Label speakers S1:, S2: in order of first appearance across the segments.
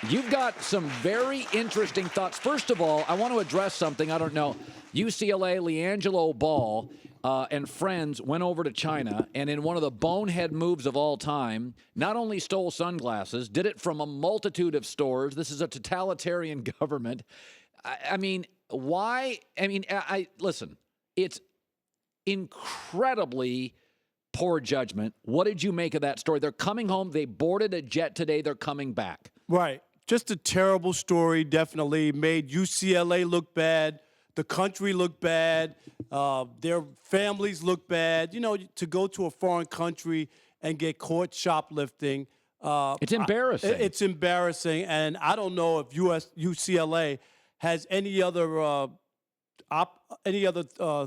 S1: You've got some very interesting thoughts. First of all, I want to address something. I don't know. UCLA, LiAngelo Ball and friends went over to China, and in one of the bonehead moves of all time, not only stole sunglasses, did it from a multitude of stores. This is a totalitarian government. I mean, why? I mean, listen, it's incredibly poor judgment. What did you make of that story? They're coming home. They boarded a jet today. They're coming back.
S2: Right. Just a terrible story, definitely. Made UCLA look bad. The country look bad. Their families look bad. You know, to go to a foreign country and get caught shoplifting.
S1: It's embarrassing.
S2: It's embarrassing. And I don't know if UCLA has any other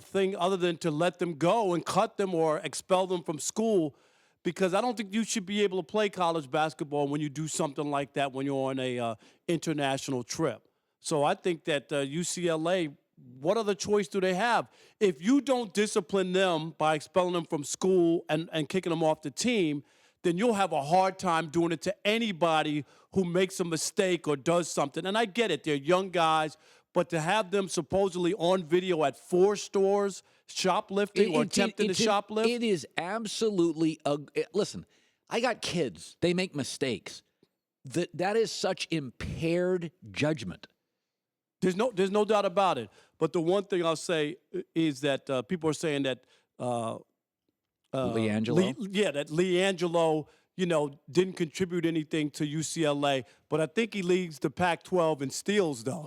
S2: thing other than to let them go and cut them or expel them from school, because I don't think you should be able to play college basketball when you do something like that when you're on a international trip. So I think that UCLA, what other choice do they have? If you don't discipline them by expelling them from school and kicking them off the team, then you'll have a hard time doing it to anybody who makes a mistake or does something. And I get it, they're young guys, but to have them supposedly on video at 4 stores shoplifting or attempting to shoplift.
S1: It is absolutely, listen, I got kids. They make mistakes. That is such impaired judgment.
S2: There's no doubt about it. But the one thing I'll say is that people are saying that
S1: LiAngelo?
S2: that LiAngelo, didn't contribute anything to UCLA, but I think he leads the Pac-12 in steals, though.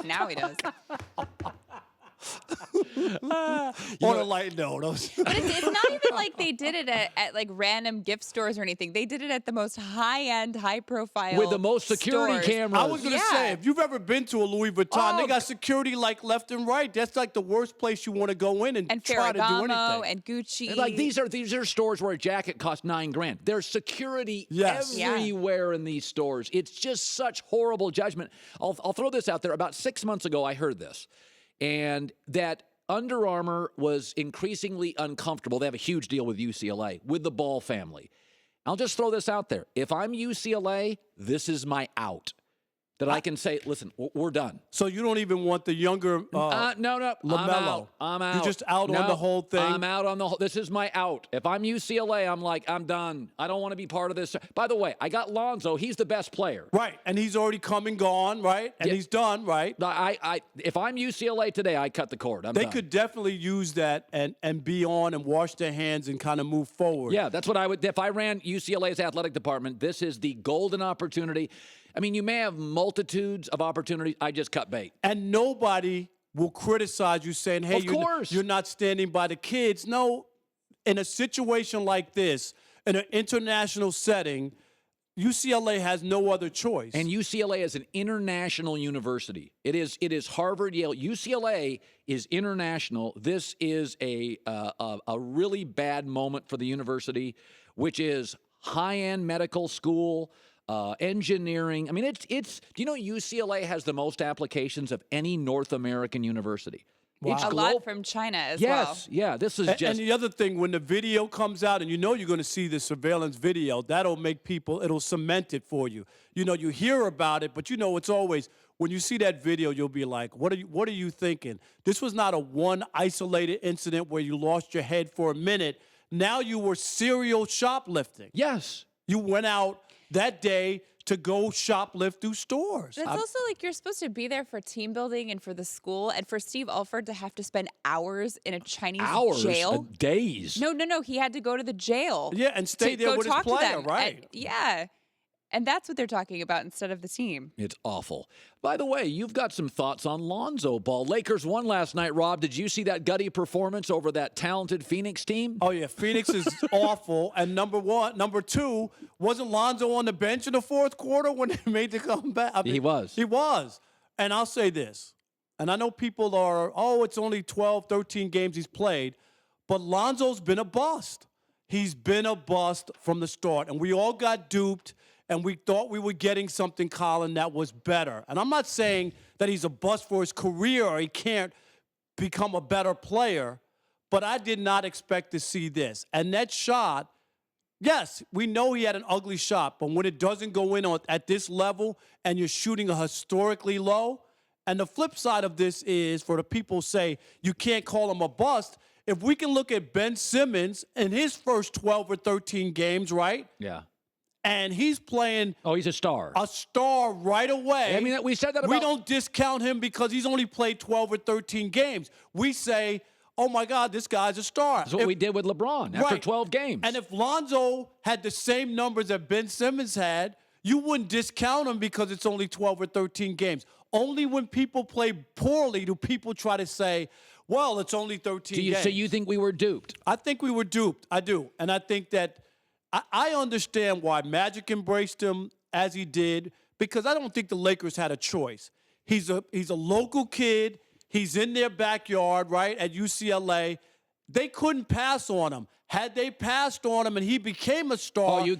S3: Now he does.
S2: On a light note.
S3: But it's not even like they did it at like random gift stores or anything. They did it at the most high-end, high-profile
S1: with the most security
S3: stores.
S1: cameras.
S2: I was going to say, if you've ever been to a Louis Vuitton, they got security like left and right. That's like the worst place you want to go in and try to do anything.
S3: And Gucci.
S1: Like these are stores where a jacket costs $9,000. There's security everywhere in these stores. It's just such horrible judgment. I'll throw this out there. About 6 months ago, I heard this. And that Under Armour was increasingly uncomfortable. They have a huge deal with UCLA, with the Ball family. I'll just throw this out there. If I'm UCLA, this is my out. That I can say, listen, we're done.
S2: So you don't even want the younger
S1: no,
S2: LaMelo.
S1: I'm out.
S2: You're just out on the whole thing?
S1: I'm out on the whole. This is my out. If I'm UCLA, I'm like, I'm done. I don't want to be part of this. By the way, I got Lonzo. He's the best player.
S2: Right, and he's already come and gone, right? And he's done, right?
S1: If I'm UCLA today, I cut the cord. They
S2: could definitely use that and be on and wash their hands and kind of move forward.
S1: Yeah, that's what I would. If I ran UCLA's athletic department, this is the golden opportunity. I mean, you may have multitudes of opportunities. I just cut bait.
S2: And nobody will criticize you saying, hey, you're not standing by the kids. No, in a situation like this, in an international setting, UCLA has no other choice.
S1: And UCLA is an international university. It is Harvard, Yale. UCLA is international. This is a really bad moment for the university, which is high-end medical school, engineering. I mean, it's. Do you know UCLA has the most applications of any North American university?
S2: Wow.
S3: A lot from China as well.
S1: Yes, yeah. This is just.
S2: And the other thing, when the video comes out, and you're going to see the surveillance video, that'll make people. It'll cement it for you. You hear about it, but it's always when you see that video, you'll be like, what are you thinking? This was not a one isolated incident where you lost your head for a minute. Now you were serial shoplifting.
S1: Yes.
S2: You went out that day to go shoplift through stores.
S3: But it's also like you're supposed to be there for team building and for the school, and for Steve Alford to have to spend hours in a Chinese jail.
S1: Days.
S3: No. He had to go to the jail.
S2: Yeah, and stay there with his player, right?
S3: And that's what they're talking about instead of the team.
S1: It's awful. By the way, you've got some thoughts on Lonzo Ball. Lakers won last night, Rob. Did you see that gutty performance over that talented Phoenix team?
S2: Oh, yeah. Phoenix is awful. And number two, wasn't Lonzo on the bench in the fourth quarter when they made the comeback? I mean,
S1: he was.
S2: He was. And I'll say this. And I know people are, it's only 12, 13 games he's played. But Lonzo's been a bust. He's been a bust from the start. And we all got duped. And we thought we were getting something, Colin, that was better. And I'm not saying that he's a bust for his career or he can't become a better player, but I did not expect to see this. And that shot Yes, we know he had an ugly shot, but when it doesn't go in at this level and you're shooting a historically low, and the flip side of this is for the people say you can't call him a bust. If we can look at Ben Simmons in his first 12 or 13 games, right?
S1: Yeah.
S2: And he's playing.
S1: Oh, he's a star.
S2: A star right away.
S1: I mean, we said that about.
S2: We don't discount him because he's only played 12 or 13 games. We say, oh my God, this guy's a star.
S1: That's what we did with LeBron after 12 games.
S2: And if Lonzo had the same numbers that Ben Simmons had, you wouldn't discount him because it's only 12 or 13 games. Only when people play poorly do people try to say, well, it's only 13 games.
S1: So you think we were duped?
S2: I think we were duped. I do. And I think that I understand why Magic embraced him as he did, because I don't think the Lakers had a choice. He's a local kid. He's in their backyard, right, at UCLA. They couldn't pass on him. Had they passed on him and he became a star, you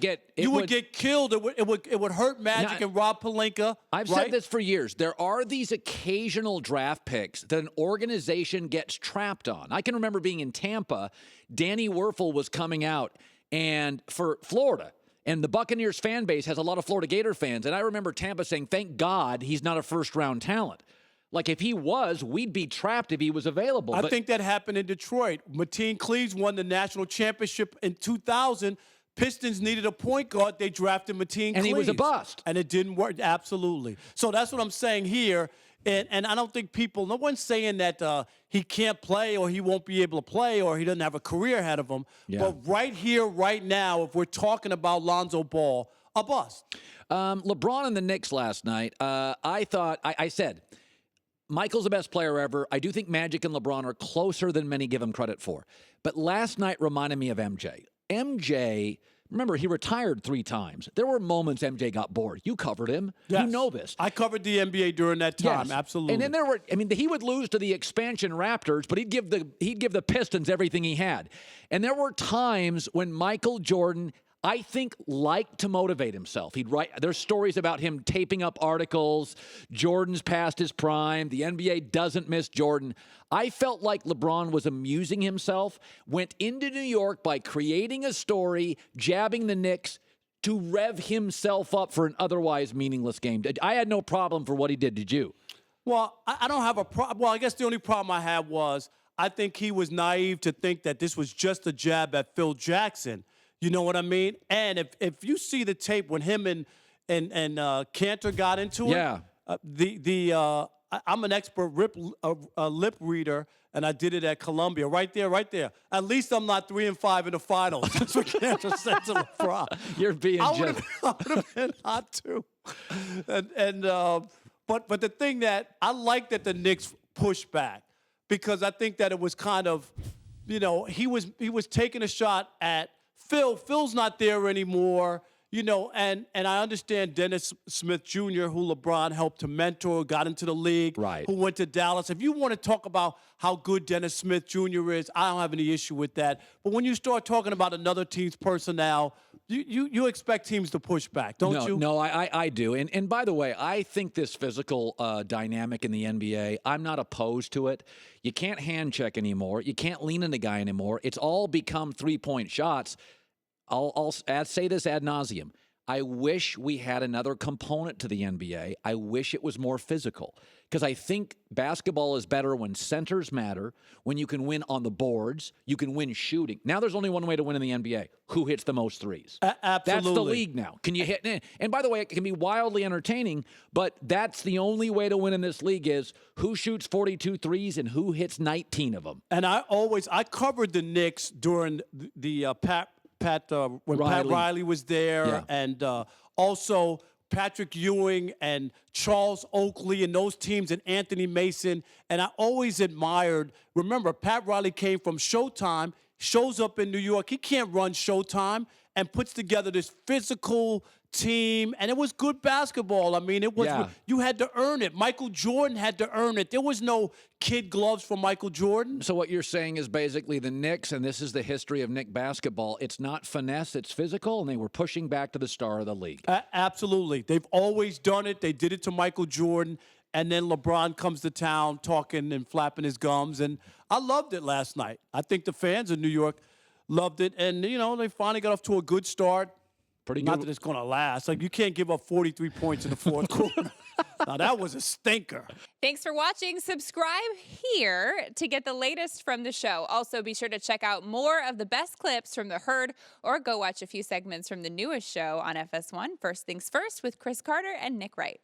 S2: would get killed. It would hurt Magic and Rob Pelinka.
S1: I've said this for years. There are these occasional draft picks that an organization gets trapped on. I can remember being in Tampa. Danny Werfel was coming out and for Florida. And the Buccaneers fan base has a lot of Florida Gator fans. And I remember Tampa saying, thank God he's not a first-round talent. Like, if he was, we'd be trapped if he was available.
S2: I think that happened in Detroit. Mateen Cleaves won the national championship in 2000. Pistons needed a point guard. They drafted Mateen Cleaves.
S1: And he was a bust.
S2: And it didn't work. Absolutely. So that's what I'm saying here. And I don't think no one's saying that he can't play or he won't be able to play or he doesn't have a career ahead of him. Yeah. But right here, right now, if we're talking about Lonzo Ball, a bust.
S1: LeBron and the Knicks last night, I said, Michael's the best player ever. I do think Magic and LeBron are closer than many give him credit for. But last night reminded me of MJ. MJ, remember, he retired 3 times. There were moments MJ got bored. You covered him.
S2: Yes.
S1: You know this.
S2: I covered the NBA during that time.
S1: Yes.
S2: Absolutely.
S1: And then he would lose to the expansion Raptors, but he'd give the Pistons everything he had. And there were times when Michael Jordan, I think, liked to motivate himself. There's stories about him taping up articles. Jordan's past his prime. The NBA doesn't miss Jordan. I felt like LeBron was amusing himself, went into New York by creating a story, jabbing the Knicks to rev himself up for an otherwise meaningless game. I had no problem for what he did. Did you?
S2: Well, I don't have a problem. Well, I guess the only problem I had was I think he was naive to think that this was just a jab at Phil Jackson. You know what I mean? And if you see the tape when him and Cantor got into it, I'm an expert lip reader, and I did it at Columbia. Right there. At least I'm not 3-5 in the finals. That's what Cantor said to LeBron.
S1: You're being just.
S2: I would have been hot too. But the thing that I like that the Knicks pushed back, because I think that it was kind of, he was taking a shot at Phil. Phil's not there anymore, and I understand Dennis Smith Jr., who LeBron helped to mentor, got into the league,
S1: right,
S2: who went to Dallas. If you want to talk about how good Dennis Smith Jr. is, I don't have any issue with that. But when you start talking about another team's personnel, you expect teams to push back, don't you?
S1: No, I do. And by the way, I think this physical dynamic in the NBA, I'm not opposed to it. You can't hand check anymore. You can't lean on the guy anymore. It's all become 3-point shots. I'll say this ad nauseum. I wish we had another component to the NBA. I wish it was more physical, because I think basketball is better when centers matter, when you can win on the boards, you can win shooting. Now there's only one way to win in the NBA: who hits the most threes.
S2: Absolutely.
S1: That's the league now. Can you hit? And by the way, it can be wildly entertaining, but that's the only way to win in this league is who shoots 42 threes and who hits 19 of them.
S2: And I covered the Knicks during the Pat Riley was there, and also Patrick Ewing and Charles Oakley and those teams and Anthony Mason. And I always admired, remember, Pat Riley came from Showtime, shows up in New York. He can't run Showtime, and puts together this physical team, and it was good basketball. I mean, it was you had to earn it. Michael Jordan had to earn it. There was no kid gloves for Michael Jordan.
S1: So what you're saying is basically the Knicks, and this is the history of Knick basketball, it's not finesse, it's physical, and they were pushing back to the star of the league.
S2: Absolutely. They've always done it. They did it to Michael Jordan, and then LeBron comes to town talking and flapping his gums, and I loved it last night. I think the fans of New York Loved it. And, they finally got off to a good start.
S1: Pretty
S2: Not
S1: good.
S2: that it's going to last. Like, you can't give up 43 points in the fourth quarter. Now, that was a stinker.
S3: Thanks for watching. Subscribe here to get the latest from the show. Also, be sure to check out more of the best clips from The Herd or go watch a few segments from the newest show on FS1, First Things First, with Chris Carter and Nick Wright.